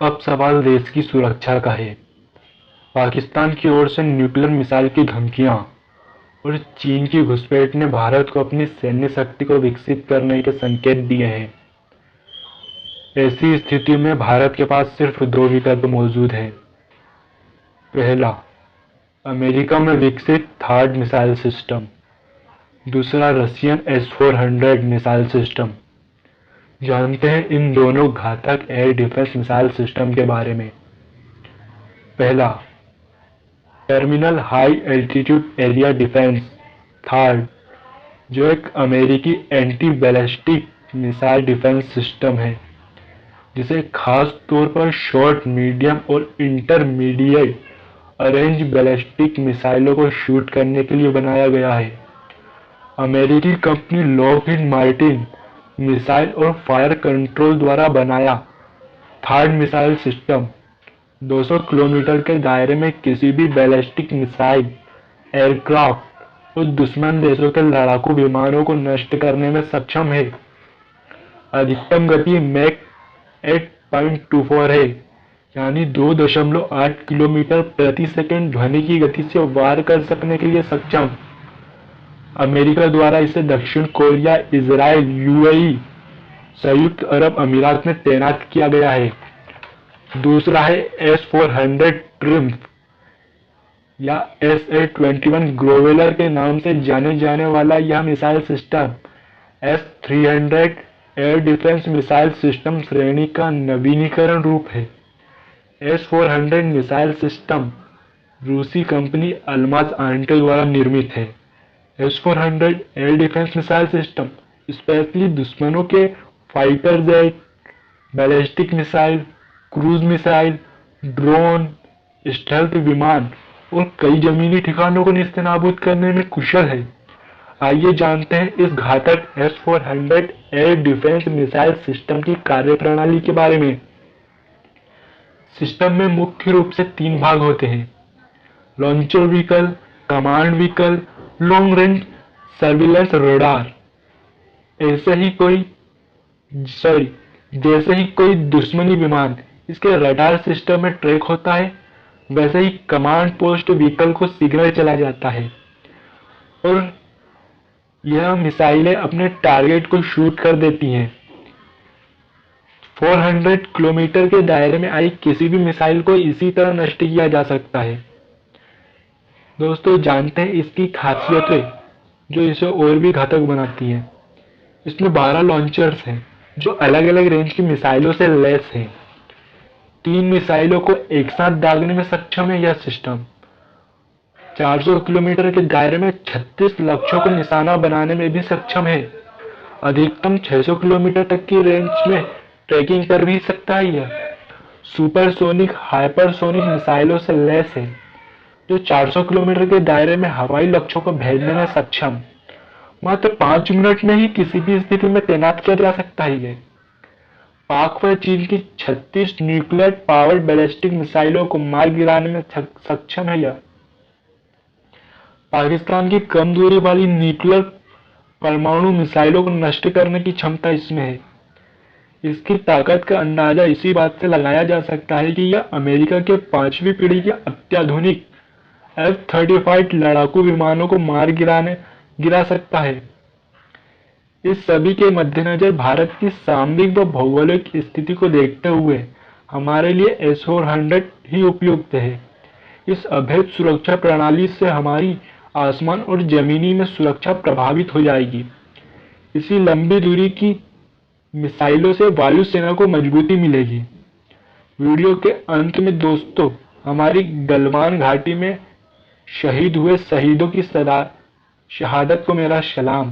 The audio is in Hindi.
अब सवाल देश की सुरक्षा का है। पाकिस्तान की ओर से न्यूक्लियर मिसाइल की धमकियां और चीन की घुसपैठ ने भारत को अपनी सैन्य शक्ति को विकसित करने के संकेत दिए हैं। ऐसी स्थिति में भारत के पास सिर्फ दो विकल्प मौजूद हैं। पहला, अमेरिका में विकसित थार्ड मिसाइल सिस्टम। दूसरा, रशियन S-400 मिसाइल सिस्टम। जानते हैं इन दोनों घातक एयर डिफेंस मिसाइल सिस्टम के बारे में। पहला, terminal high altitude area defence third, जो एक अमेरिकी anti ballistic missile defence system है जिसे खास तौर पर शॉर्ट, मीडियम और इंटरमीडिएट रेंज बैलिस्टिक मिसाइलों को शूट करने के लिए बनाया गया है। अमेरिकी कंपनी लॉकहीड मार्टिन मिसाइल और फायर कंट्रोल द्वारा बनाया थर्ड मिसाइल सिस्टम 200 किलोमीटर के दायरे में किसी भी बैलिस्टिक मिसाइल, एयरक्राफ्ट और दुश्मन देशों के लड़ाकू विमानों को नष्ट करने में सक्षम है। अधिकतम गति मैक 8.24 है, यानी 2.8 किलोमीटर प्रति सेकंड ध्वनि की गति से वार कर सकने के लिए सक्षम। अमेरिका द्वारा इसे दक्षिण कोरिया, इजराइल, यूएई, संयुक्त अरब अमीरात में तैनात किया गया है। दूसरा है S-400 ट्रिम्फ या SA-21 ग्रोवेलर के नाम से जाने जाने वाला यह missile system S-300 air defence missile system श्रेणी का नवीनीकरण रूप है। S-400 मिसाइल सिस्टम रूसी कंपनी अल्माज आंटेल द्वारा निर्मित है। S-400 air defence missile system specially दुश्मनों के fighter jet, ballistic missile, cruise missile, drone, stealth विमान और कई जमीनी ठिकानों को नेस्तनाबूद करने में कुशल है। आइए जानते हैं इस घातक S-400 air defence missile system की कार्यप्रणाली के बारे में। सिस्टम में मुख्य रूप से तीन भाग होते हैं: launcher vehicle, command vehicle, long range surveillance radar. जैसे ही कोई दुश्मनी विमान इसके रडार सिस्टम में ट्रैक होता है, वैसे ही कमांड पोस्ट व्हीकल को सिग्नल चला जाता है और यह मिसाइलें अपने टारगेट को शूट कर देती हैं। 400 किलोमीटर के दायरे में आई किसी भी मिसाइल को इसी तरह नष्ट किया जा सकता है। दोस्तों, जानते हैं इसकी खासियतें जो इसे और भी घातक बनाती हैं। इसमें 12 लॉन्चर्स हैं जो अलग अलग रेंज की मिसाइलों से लैस हैं। 3 मिसाइलों को एक साथ दागने में सक्षम है यह सिस्टम। 400 किलोमीटर के दायरे में 36 लक्ष्यों को निशाना बनाने में भी सक्षम है। अधिकतम 600 किलोमीटर तक की रेंज में ट्रैकिंग कर भी सकता है। यह सुपरसोनिक, हाइपरसोनिक मिसाइलों से लैस है जो 400 किलोमीटर के दायरे में हवाई लक्ष्यों को भेजने में सक्षम, मात्र 5 मिनट में ही किसी भी स्थिति में तैनात किया जा सकता है। पाक व चीन की 36 न्यूक्लियर पावर्ड बैलिस्टिक मिसाइलों को मार गिराने में सक्षम है। यह पाकिस्तान की कम दूरी वाली न्यूक्लियर परमाणु मिसाइलों को नष्ट करने की क्षमता इसमें है। इसकी ताकत का अंदाजा इसी बात से लगाया जा सकता है कि यह अमेरिका के 5वीं पीढ़ी के अत्याधुनिक F-35 लड़ाकू विमानों को मार गिरा सकता है। इस सभी के मद्देनजर भारत की सामरिक व भौगोलिक स्थिति को देखते हुए हमारे लिए S-400 ही उपयुक्त है। इस अभेद सुरक्षा प्रणाली से हमारी आसमान और जमीनी में सुरक्षा प्रभावित हो जाएगी। इसी लंबी दूरी की मिसाइलों से वायुसेना को मजबूती मिलेगी। वीडियो के अंत में दोस्तों, हमारी गलवान घाटी में शहीद हुए शहीदों की शहादत को मेरा सलाम।